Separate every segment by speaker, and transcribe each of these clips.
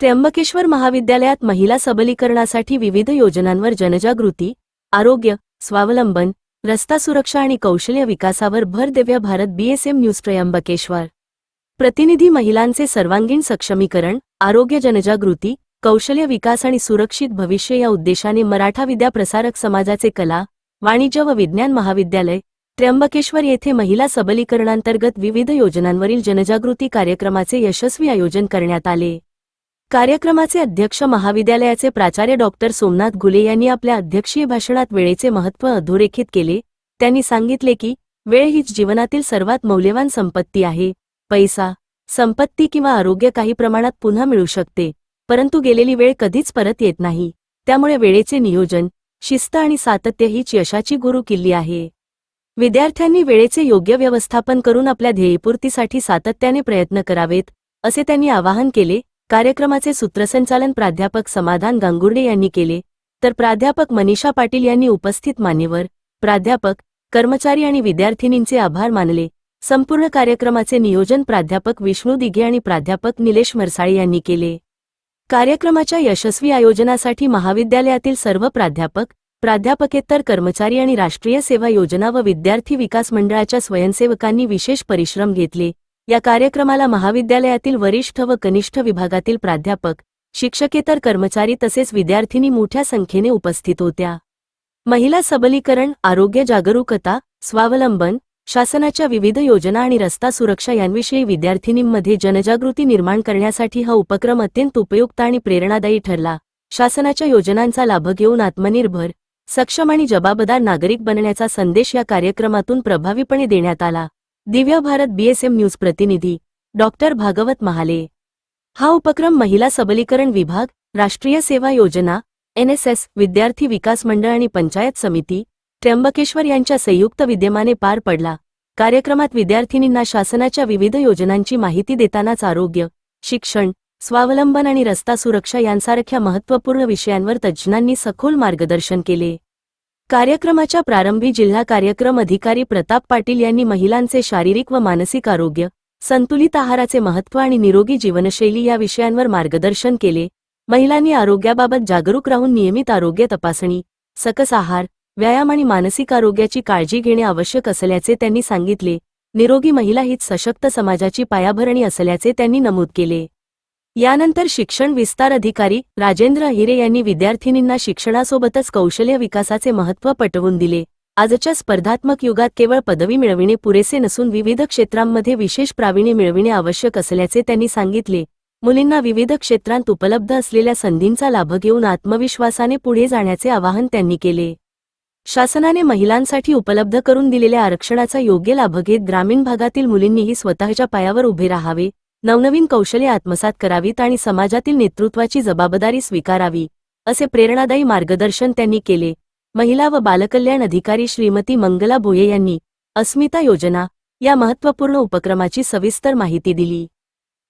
Speaker 1: त्र्यंबकेश्वर महाविद्यालयात महिला सबलीकरणासाठी विविध योजनांवर जनजागृती, आरोग्य, स्वावलंबन, रस्ता सुरक्षा आणि कौशल्य विकासावर भर दिव्य भारत BSM न्यूज त्र्यंबकेश्वर प्रतिनिधी महिलांचे सर्वांगीण सक्षमीकरण, आरोग्य, जनजागृती, कौशल्य विकास आणि सुरक्षित भविष्य या उद्देशाने मराठा विद्याप्रसारक समाजाचे कला, वाणिज्य व विज्ञान महाविद्यालय त्र्यंबकेश्वर येथे महिला सबलीकरणांतर्गत विविध योजनांवरील जनजागृती कार्यक्रमाचे यशस्वी आयोजन करण्यात आले। कार्यक्रमाचे अध्यक्ष महाविद्यालयाचे प्राचार्य डॉक्टर सोमनाथ घुले यांनी आपल्या अध्यक्षीय भाषणात वेळेचे महत्त्व अधोरेखित केले। त्यांनी सांगितले की वेळ हीच जीवनातील सर्वात मौल्यवान संपत्ती आहे। पैसा, संपत्ती किंवा आरोग्य काही प्रमाणात पुन्हा मिळू शकते, परंतु गेलेली वेळ कधीच परत येत नाही। त्यामुळे वेळेचे नियोजन, शिस्त आणि सातत्य हीच यशाची गुरुकिल्ली आहे। विद्यार्थ्यांनी वेळेचे योग्य व्यवस्थापन करून आपल्या ध्येयपूर्तीसाठी सातत्याने प्रयत्न करावेत, असे त्यांनी आवाहन केले। कार्यक्रमाचे सूत्रसंचालन प्राध्यापक समाधान गांगुर्डे यांनी केले, तर प्राध्यापक मनीषा पाटील यांनी उपस्थित मान्यवर, प्राध्यापक, कर्मचारी आणि विद्यार्थिनींचे आभार मानले। संपूर्ण कार्यक्रमाचे नियोजन प्राध्यापक विष्णू दिघे आणि प्राध्यापक निलेश मरसाळे यांनी केले। कार्यक्रमाच्या यशस्वी आयोजनासाठी महाविद्यालयातील सर्व प्राध्यापक, प्राध्यापकेतर कर्मचारी आणि राष्ट्रीय सेवा योजना व विद्यार्थी विकास मंडळाच्या स्वयंसेवकांनी विशेष परिश्रम घेतले। या कार्यक्रमाला महाविद्यालयातील वरिष्ठ व कनिष्ठ विभागातील प्राध्यापक, शिक्षकेतर कर्मचारी तसेच विद्यार्थिनी मोठ्या संख्येने उपस्थित होत्या। महिला सबलीकरण, आरोग्य जागरूकता, स्वावलंबन, शासनाच्या विविध योजना आणि रस्ता सुरक्षा यांविषयी विद्यार्थिनींमध्ये जनजागृती निर्माण करण्यासाठी हा उपक्रम अत्यंत उपयुक्त आणि प्रेरणादायी ठरला। शासनाच्या योजनांचा लाभ घेऊन आत्मनिर्भर, सक्षम आणि जबाबदार नागरिक बनण्याचा संदेश या कार्यक्रमातून प्रभावीपणे देण्यात आला। दिव्य भारत BSM न्यूज प्रतिनिधी डॉक्टर भागवत महाले। हा उपक्रम महिला सबलीकरण विभाग, राष्ट्रीय सेवा योजना, NSS, विद्यार्थी विकास मंडळ आणि पंचायत समिती त्र्यंबकेश्वर यांच्या संयुक्त विद्यमाने पार पडला। कार्यक्रमात विद्यार्थिनींना शासनाच्या विविध योजनांची माहिती देतानाच आरोग्य, शिक्षण, स्वावलंबन आणि रस्ता सुरक्षा यांसारख्या महत्त्वपूर्ण विषयांवर तज्ज्ञांनी सखोल मार्गदर्शन केले। कार्यक्रमाच्या प्रारंभी जिल्हा कार्यक्रम अधिकारी प्रताप पाटील यांनी महिलांचे शारीरिक व मानसिक आरोग्य, संतुलित आहाराचे महत्त्व आणि निरोगी जीवनशैली या विषयांवर मार्गदर्शन केले। महिलांनी आरोग्याबाबत जागरूक राहून नियमित आरोग्य तपासणी, सकस आहार, व्यायाम आणि मानसिक आरोग्याची काळजी घेणे आवश्यक असल्याचे त्यांनी सांगितले। निरोगी महिला हीच सशक्त समाजाची पायाभरणी असल्याचे त्यांनी नमूद केले। यानंतर शिक्षण विस्तार अधिकारी राजेंद्र हिरे यांनी विद्यार्थिनींना शिक्षणासोबतच कौशल्य विकासाचे महत्त्व पटवून दिले। आजच्या स्पर्धात्मक युगात केवळ पदवी मिळविणे पुरेसे नसून विविध क्षेत्रांमध्ये विशेष प्रावीण्य मिळविणे आवश्यक असल्याचे त्यांनी सांगितले। मुलींना विविध क्षेत्रांत उपलब्ध असलेल्या संधींचा लाभ घेऊन आत्मविश्वासाने पुढे जाण्याचे आवाहन त्यांनी केले। शासनाने महिलांसाठी उपलब्ध करून दिलेल्या आरक्षणाचा योग्य लाभ घेत ग्रामीण भागातील मुलींनीही स्वतःच्या पायावर उभे राहावे, नवनवीन कौशल्ये आत्मसात करावीत आणि समाजातील नेतृत्वाची जबाबदारी स्वीकारावी, असे प्रेरणादायी मार्गदर्शन त्यांनी केले। महिला व बालकल्याण अधिकारी श्रीमती मंगला भोये यांनी अस्मिता योजना या महत्त्वपूर्ण उपक्रमाची सविस्तर माहिती दिली।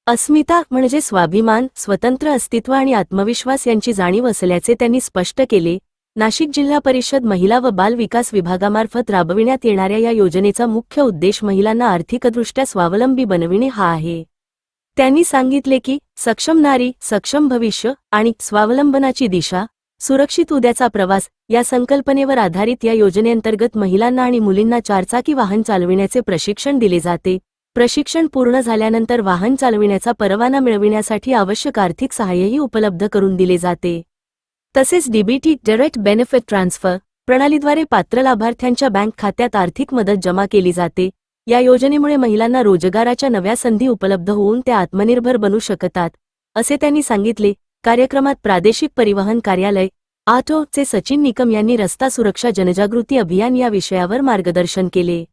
Speaker 1: अस्मिता म्हणजे स्वाभिमान, स्वतंत्र अस्तित्व आणि आत्मविश्वास यांची जाणीव असल्याचे त्यांनी स्पष्ट केले। नाशिक जिल्हा परिषद महिला व बाल विकास विभागामार्फत राबविण्यात येणाऱ्या या योजनेचा मुख्य उद्देश महिलांना आर्थिकदृष्ट्या स्वावलंबी बनविणे हा आहे। त्यांनी सांगितले की सक्षम नारी, सक्षम भविष्य आणि स्वावलंबनाची दिशा, सुरक्षित उद्याचा प्रवास या संकल्पनेवर आधारित या योजनेअंतर्गत महिलांना आणि मुलींना चारचाकी वाहन चालविण्याचे प्रशिक्षण दिले जाते। प्रशिक्षण पूर्ण झाल्यानंतर वाहन चालविण्याचा परवाना मिळविण्यासाठी आवश्यक आर्थिक सहाय्यही उपलब्ध करून दिले जाते। तसेच DBT डायरेक्ट बेनिफिट ट्रान्सफर प्रणालीद्वारे पात्र लाभार्थ्यांच्या बँक खात्यात आर्थिक मदत जमा केली जाते। या योजनेमुळे महिलांना रोजगाराच्या नव्या संधी उपलब्ध होऊन त्या आत्मनिर्भर बनू शकतात, असे त्यांनी सांगितले। कार्यक्रमात प्रादेशिक परिवहन कार्यालय चे सचिन निकम यांनी रस्ता सुरक्षा जनजागृती अभियान या विषयावर मार्गदर्शन केले।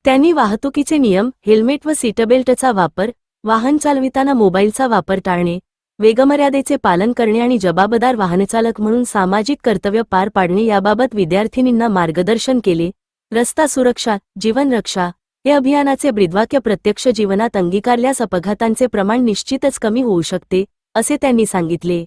Speaker 1: त्यांनी वाहतुकीचे नियम, हेल्मेट व सीटबेल्टचा वापर, वाहन चालविताना मोबाईलचा वापर टाळणे, वेगमर्यादेचे पालन करणे आणि जबाबदार वाहनचालक म्हणून सामाजिक कर्तव्य पार पाडणे याबाबत विद्यार्थिनींना मार्गदर्शन केले। रस्ता सुरक्षा, जीवन रक्षा हे अभियानाचे ब्रीदवाक्य प्रत्यक्ष जीवनात अंगीकारल्यास अपघातांचे प्रमाण निश्चितच कमी होऊ शकते, असे त्यांनी सांगितले।